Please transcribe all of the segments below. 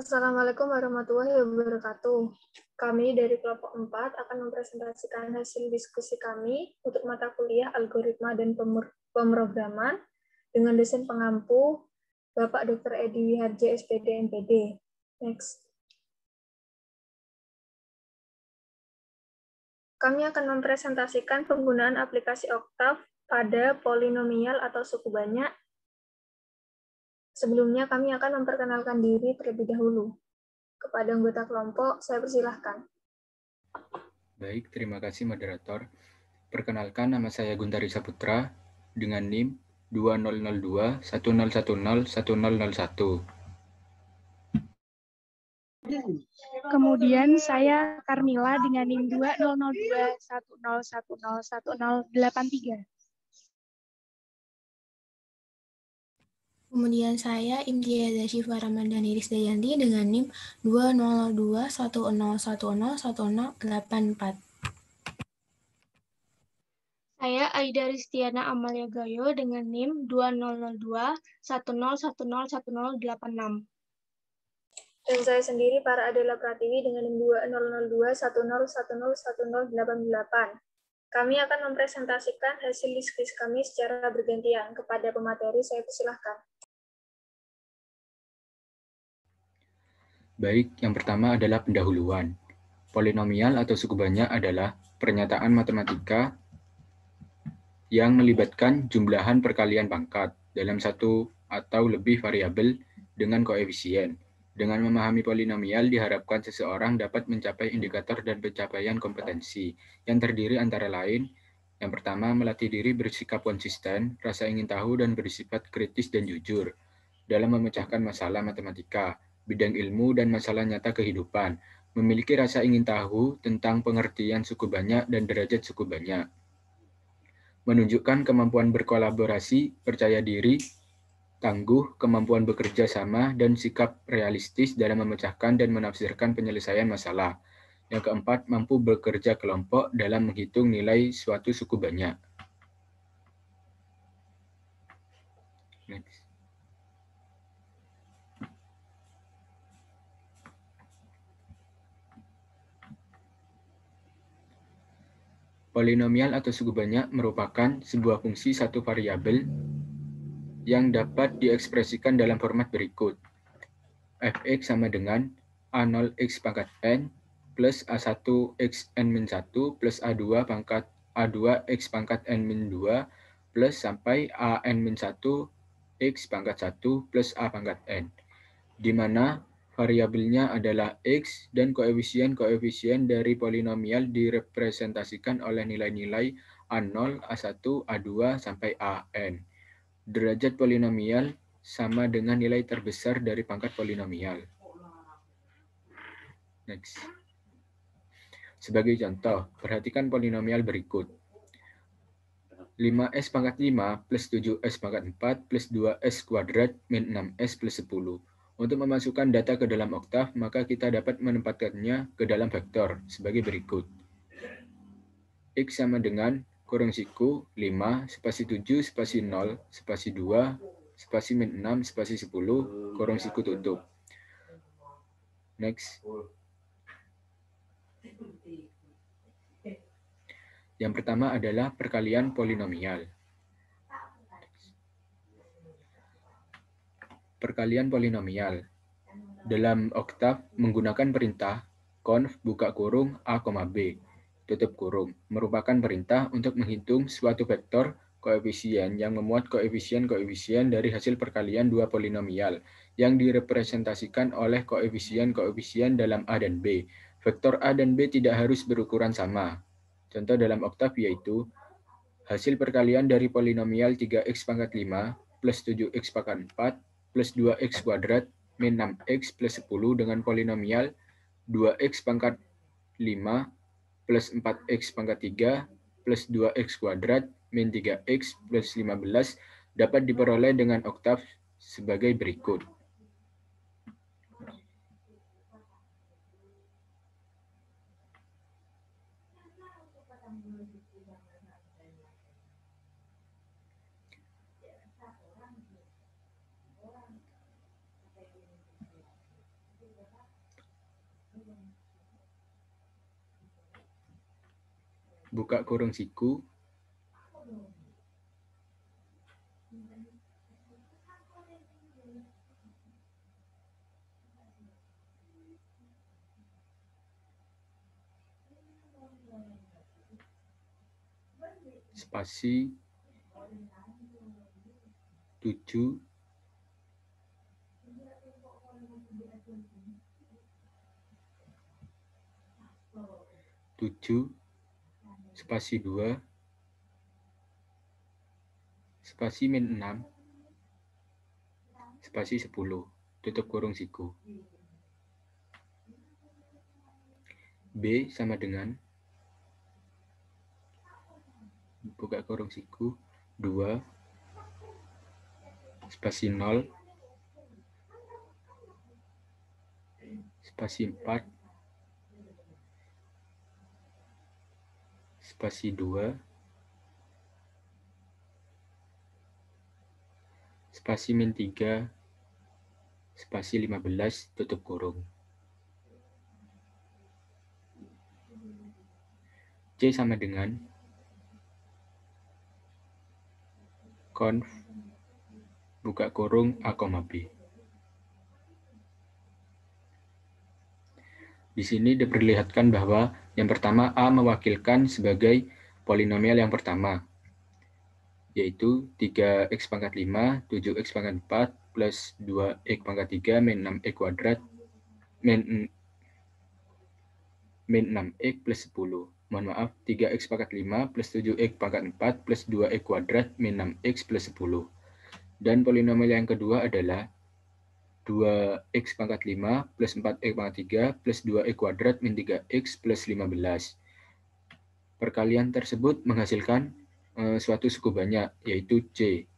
Assalamualaikum warahmatullahi wabarakatuh. Kami dari kelompok 4 akan mempresentasikan hasil diskusi kami untuk mata kuliah algoritma dan pemrograman dengan dosen pengampu Bapak Dr. Edi Wiharja, SPD, MPD. Next. Kami akan mempresentasikan penggunaan aplikasi Octave pada polinomial atau suku banyak. Sebelumnya kami akan memperkenalkan diri terlebih dahulu. Kepada anggota kelompok, saya persilahkan. Baik, terima kasih moderator. Perkenalkan, nama saya Guntari Saputra dengan NIM 200210101001. Kemudian saya Karmila dengan NIM 200210101083. Kemudian saya Imtiazah Syifa Ramadhani Risdayanti dengan NIM 200210101084. Saya Aida Ristiana Amalia Gayo dengan NIM 200210101086. Dan saya sendiri Para Adela Pratiwi dengan NIM 20021010101088. Kami akan mempresentasikan hasil diskusi kami secara bergantian. Kepada pemateri, saya persilahkan. Baik, yang pertama adalah pendahuluan. Polinomial atau suku banyak adalah pernyataan matematika yang melibatkan jumlahan perkalian pangkat dalam satu atau lebih variabel dengan koefisien. Dengan memahami polinomial, diharapkan seseorang dapat mencapai indikator dan pencapaian kompetensi yang terdiri antara lain, yang pertama, melatih diri bersikap konsisten, rasa ingin tahu dan bersifat kritis dan jujur dalam memecahkan masalah matematika, bidang ilmu dan masalah nyata kehidupan, memiliki rasa ingin tahu tentang pengertian suku banyak dan derajat suku banyak, menunjukkan kemampuan berkolaborasi, percaya diri, tangguh, kemampuan bekerja sama, dan sikap realistis dalam memecahkan dan menafsirkan penyelesaian masalah. Yang keempat, mampu bekerja kelompok dalam menghitung nilai suatu suku banyak. Next. Polinomial atau suku banyak merupakan sebuah fungsi satu variabel yang dapat diekspresikan dalam format berikut. Fx sama dengan A0x pangkat n plus A1x n-1 plus A2 pangkat A2x pangkat n-2 plus sampai an-1 x pangkat 1 plus A pangkat n, di mana variabelnya adalah x dan koefisien-koefisien dari polinomial direpresentasikan oleh nilai-nilai A0, A1, A2 sampai An. Derajat polinomial sama dengan nilai terbesar dari pangkat polinomial. Next. Sebagai contoh, perhatikan polinomial berikut. 5s pangkat 5 plus 7s pangkat 4 plus 2s kuadrat min 6s plus 10. Untuk memasukkan data ke dalam Octave, maka kita dapat menempatkannya ke dalam vektor sebagai berikut. X sama dengan kurung siku 5 spasi 7 spasi 0 spasi 2 spasi min 6 spasi 10 kurung siku tutup. Next. Yang pertama adalah perkalian polinomial. Perkalian polinomial. Dalam Octave menggunakan perintah conv buka kurung a, b, tutup kurung, merupakan perintah untuk menghitung suatu vektor koefisien yang memuat koefisien-koefisien dari hasil perkalian dua polinomial yang direpresentasikan oleh koefisien-koefisien dalam A dan B. Vektor A dan B tidak harus berukuran sama. Contoh dalam Octave yaitu hasil perkalian dari polinomial 3x pangkat 5 plus 7x pangkat 4 plus 2x kuadrat min 6x plus 10 dengan polinomial 2x pangkat 5 plus 4x pangkat 3 plus 2x kuadrat min 3x plus 15 dapat diperoleh dengan Octave sebagai berikut. buka kurung siku, spasi 7, spasi 2, spasi -6, spasi 10, tutup kurung siku. B sama dengan buka kurung siku 2, spasi 0, spasi 4, spasi 2, spasi -3, spasi 15, tutup kurung. C sama dengan conv buka kurung A, B. Di sini diperlihatkan bahwa yang pertama A mewakilkan sebagai polinomial yang pertama, yaitu 3x pangkat 5, 7x pangkat 4, plus 2x pangkat 3, min 6x kuadrat, min 6x plus 10. Mohon maaf, 3x pangkat 5 plus 7x pangkat 4 plus 2x kuadrat, min 6x plus 10. Dan polinomial yang kedua adalah 2x pangkat 5 plus 4x pangkat 3 plus 2x kuadrat min 3x plus 15. Perkalian tersebut menghasilkan suatu suku banyak, yaitu C.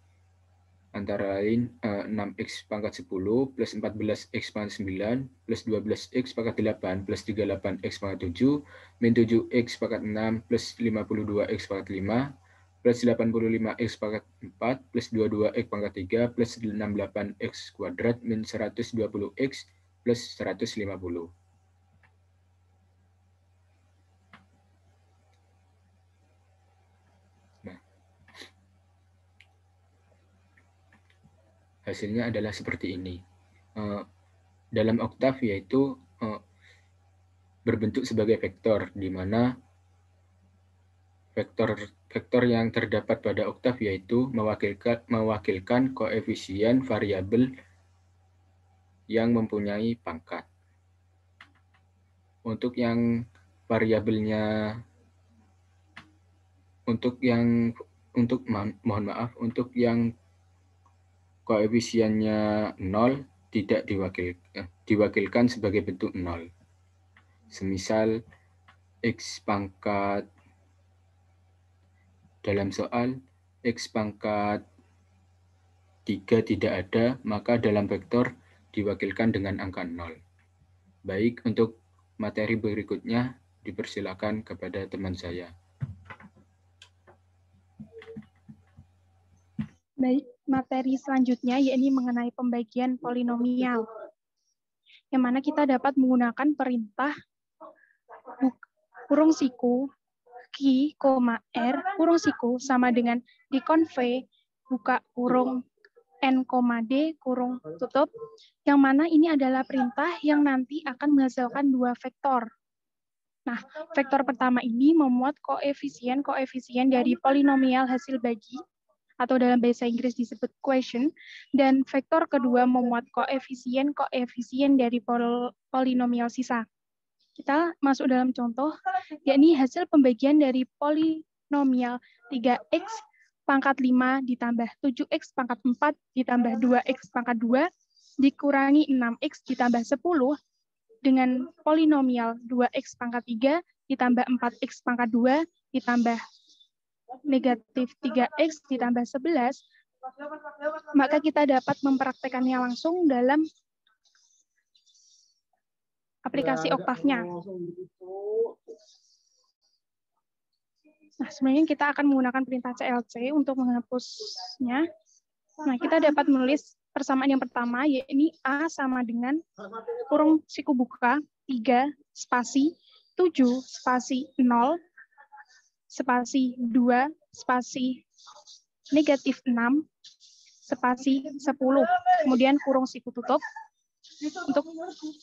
Antara lain 6x pangkat 10 plus 14x pangkat 9 plus 12x pangkat 8 plus 38x pangkat 7 min 7x pangkat 6 plus 52x pangkat 5 plus 85x pangkat 4 plus 22x pangkat 3 plus 68x kuadrat min 120x plus 150. Nah, hasilnya adalah seperti ini. Dalam oktav yaitu berbentuk sebagai vektor, di mana vektor yang terdapat pada oktav yaitu mewakilkan koefisien variabel yang mempunyai pangkat. Untuk yang variabelnya untuk yang koefisiennya 0 tidak diwakilkan sebagai bentuk 0. Semisal x pangkat dalam soal x pangkat 3 tidak ada, maka dalam vektor diwakilkan dengan angka 0. Baik, untuk materi berikutnya dipersilakan kepada teman saya. Baik, materi selanjutnya yakni mengenai pembagian polinomial, yang mana kita dapat menggunakan perintah kurung siku Q, R, kurung siku sama dengan dikonve, buka kurung N, D, kurung tutup, yang mana ini adalah perintah yang nanti akan menghasilkan dua vektor. Nah, vektor pertama ini memuat koefisien dari polinomial hasil bagi, atau dalam bahasa Inggris disebut quotient, dan vektor kedua memuat koefisien dari polinomial sisa. Kita masuk dalam contoh, yakni hasil pembagian dari polinomial 3x pangkat 5 ditambah 7x pangkat 4 ditambah 2x pangkat 2 dikurangi 6x ditambah 10 dengan polinomial 2x pangkat 3 ditambah 4x pangkat 2 ditambah negatif 3x ditambah 11, maka kita dapat mempraktekannya langsung dalam aplikasi oktavnya. Nah, sebenarnya kita akan menggunakan perintah CLC untuk menghapusnya. Nah, kita dapat menulis persamaan yang pertama, yakni A sama dengan kurung siku buka 3 spasi 7 spasi 0 spasi 2, spasi negatif 6, spasi 10, kemudian kurung siku tutup.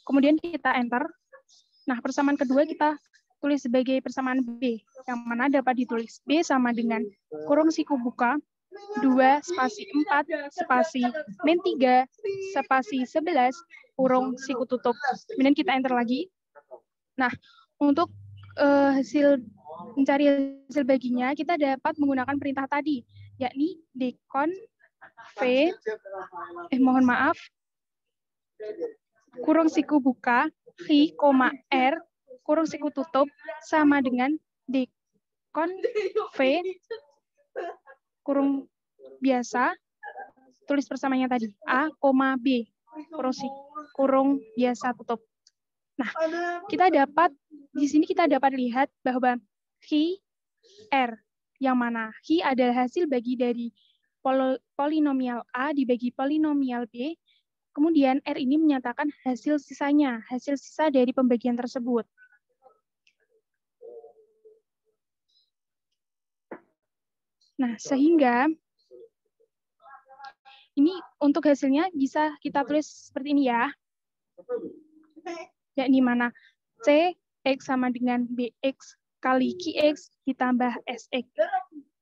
Kemudian kita enter. Nah, persamaan kedua kita tulis sebagai persamaan B, yang mana dapat ditulis B sama dengan kurung siku buka 2 spasi 4 spasi min 3 spasi 11 kurung siku tutup. Kemudian kita enter lagi. Nah, untuk mencari hasil baginya, kita dapat menggunakan perintah tadi, yakni deconv, mohon maaf, kurung siku buka, I, R, kurung siku tutup, sama dengan deconv, kurung biasa, tulis persamaannya tadi, A, B, kurung biasa tutup. Nah, di sini kita dapat lihat bahwa Hi, R, yang mana Hi adalah hasil bagi dari polinomial A dibagi polinomial B, kemudian R ini menyatakan hasil sisanya, hasil sisa dari pembagian tersebut. Nah, sehingga ini untuk hasilnya bisa kita tulis seperti ini ya. Yakni mana C, X sama dengan BX kali QX ditambah SX.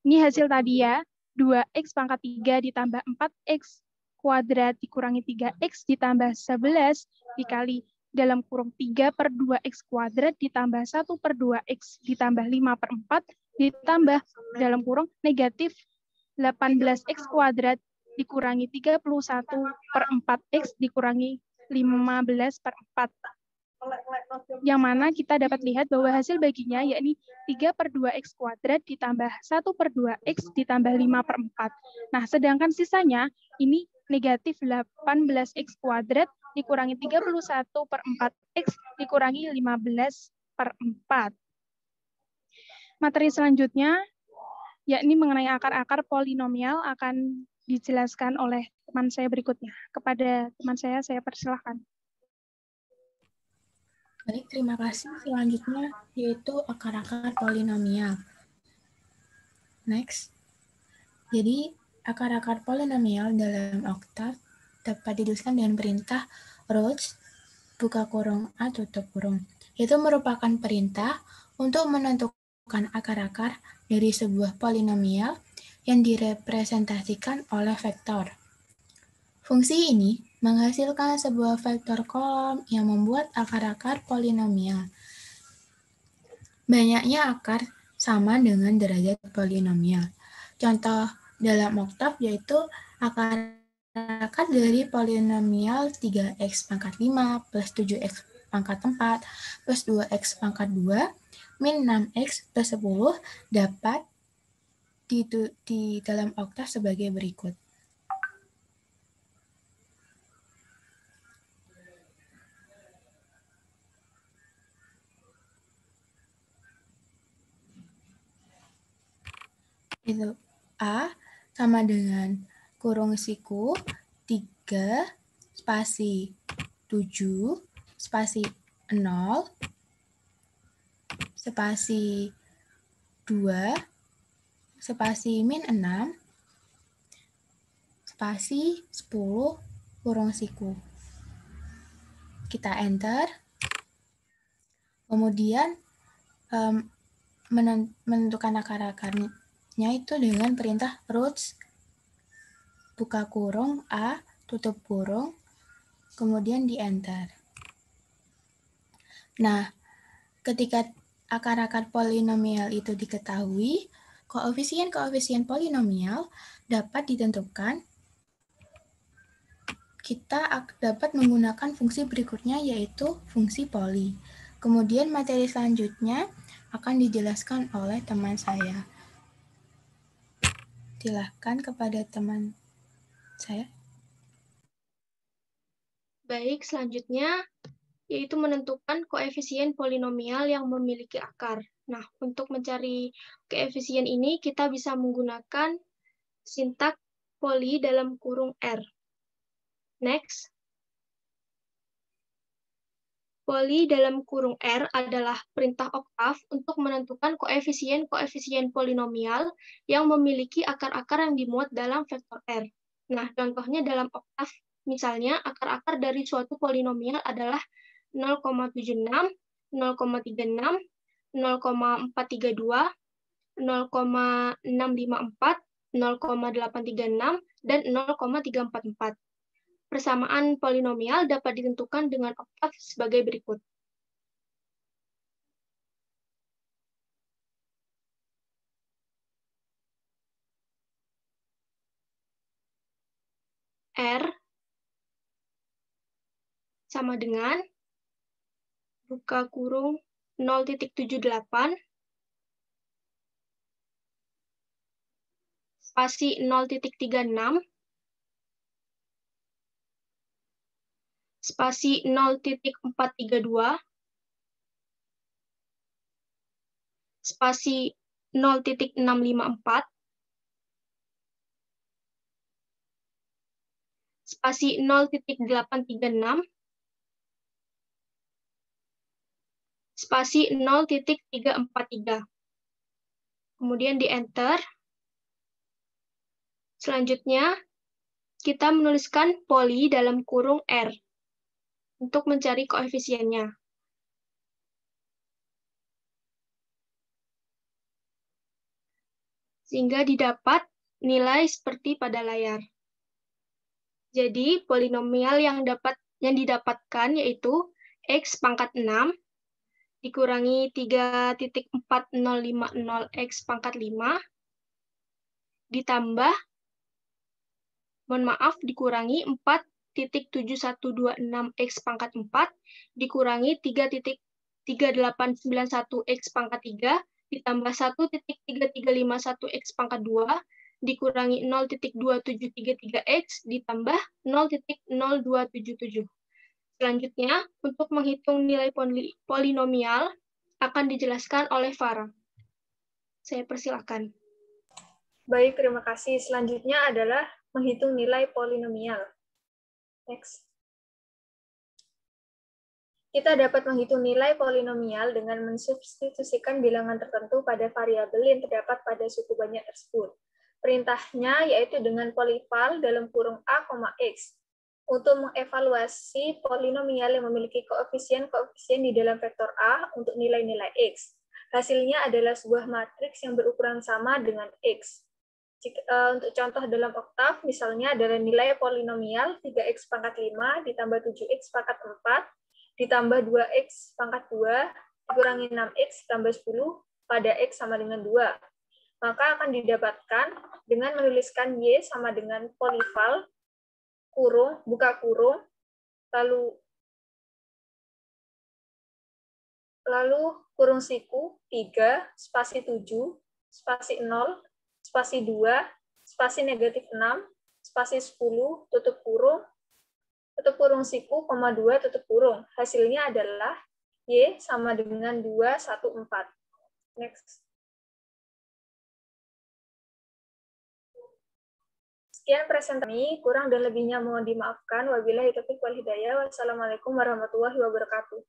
Ini hasil tadi ya, 2X pangkat 3 ditambah 4X kuadrat dikurangi 3X ditambah 11 dikali dalam kurung 3 per 2X kuadrat ditambah 1 per 2X ditambah 5 per 4 ditambah dalam kurung negatif 18X kuadrat dikurangi 31 per 4X dikurangi 15 per 4. Yang mana kita dapat lihat bahwa hasil baginya yakni 3 per 2X kuadrat ditambah 1 per 2X ditambah 5 per 4. Nah, sedangkan sisanya ini negatif 18X kuadrat dikurangi 31 per 4X dikurangi 15 per 4. Materi selanjutnya yakni mengenai akar-akar polinomial akan dijelaskan oleh teman saya berikutnya. Kepada teman saya persilahkan. Baik, terima kasih. Selanjutnya yaitu akar-akar polinomial. Next. Jadi, akar-akar polinomial dalam oktav dapat dituliskan dengan perintah root buka kurung A tutup kurung. Itu merupakan perintah untuk menentukan akar-akar dari sebuah polinomial yang direpresentasikan oleh vektor. Fungsi ini menghasilkan sebuah vektor kolom yang membuat akar-akar polinomial. Banyaknya akar sama dengan derajat polinomial. Contoh dalam oktav yaitu akar dari polinomial 3x pangkat 5 plus 7x pangkat 4 plus 2x pangkat 2 min 6x plus 10 dapat di dalam oktav sebagai berikut. Itu A sama dengan kurung siku 3 spasi 7 spasi 0 spasi 2 spasi min 6 spasi 10 kurung siku. Kita enter. Kemudian menentukan akar-akarnya itu dengan perintah roots buka kurung A tutup kurung kemudian di enter. Nah, ketika akar-akar polinomial itu diketahui, koefisien-koefisien polinomial dapat ditentukan. Kita dapat menggunakan fungsi berikutnya yaitu fungsi poli. Kemudian materi selanjutnya akan dijelaskan oleh teman saya. Silakan kepada teman saya. Baik, selanjutnya yaitu menentukan koefisien polinomial yang memiliki akar. Nah, untuk mencari koefisien ini kita bisa menggunakan sintak poli dalam kurung R. Next. Poli dalam kurung R adalah perintah oktav untuk menentukan koefisien-koefisien polinomial yang memiliki akar-akar yang dimuat dalam vektor R. Nah, contohnya dalam oktav, misalnya akar-akar dari suatu polinomial adalah 0,76, 0,36, 0,432, 0,654, 0,836, dan 0,344. Persamaan polinomial dapat ditentukan dengan oktav sebagai berikut. R sama dengan buka kurung 0.78 spasi 0.36 spasi 0.432 spasi 0.654 spasi 0.836 spasi 0.343. Kemudian di enter. Selanjutnya, kita menuliskan poli dalam kurung R untuk mencari koefisiennya. Sehingga didapat nilai seperti pada layar. Jadi, polinomial yang didapatkan yaitu X pangkat 6 dikurangi 3.4050 X pangkat 5 ditambah, dikurangi 4.7126 X pangkat 4 dikurangi 3.3891 X pangkat 3 ditambah 1.3351 X pangkat 2 dikurangi 0.2733 X ditambah 0.0277. Selanjutnya, untuk menghitung nilai polinomial akan dijelaskan oleh Farah. Saya persilakan. Baik, terima kasih. Selanjutnya adalah menghitung nilai polinomial. Next. Kita dapat menghitung nilai polinomial dengan mensubstitusikan bilangan tertentu pada variabel yang terdapat pada suku banyak tersebut. Perintahnya yaitu dengan polival dalam kurung A, X untuk mengevaluasi polinomial yang memiliki koefisien-koefisien di dalam vektor A untuk nilai-nilai X. Hasilnya adalah sebuah matriks yang berukuran sama dengan X. Untuk contoh dalam oktav, misalnya adalah nilai polinomial 3x pangkat 5 ditambah 7x pangkat 4 ditambah 2x pangkat 2 dikurangi 6x ditambah 10 pada x sama dengan 2. Maka akan didapatkan dengan menuliskan Y sama dengan polival, kurung, buka kurung, lalu kurung siku 3, spasi 7, spasi 0, spasi 2, spasi negatif 6, spasi 10, tutup kurung siku, 2, tutup kurung. Hasilnya adalah Y sama dengan 214. Next. Sekian presentasi, kurang dan lebihnya mohon dimaafkan. Wabillahi taufiq wal hidayah. Wassalamualaikum warahmatullahi wabarakatuh.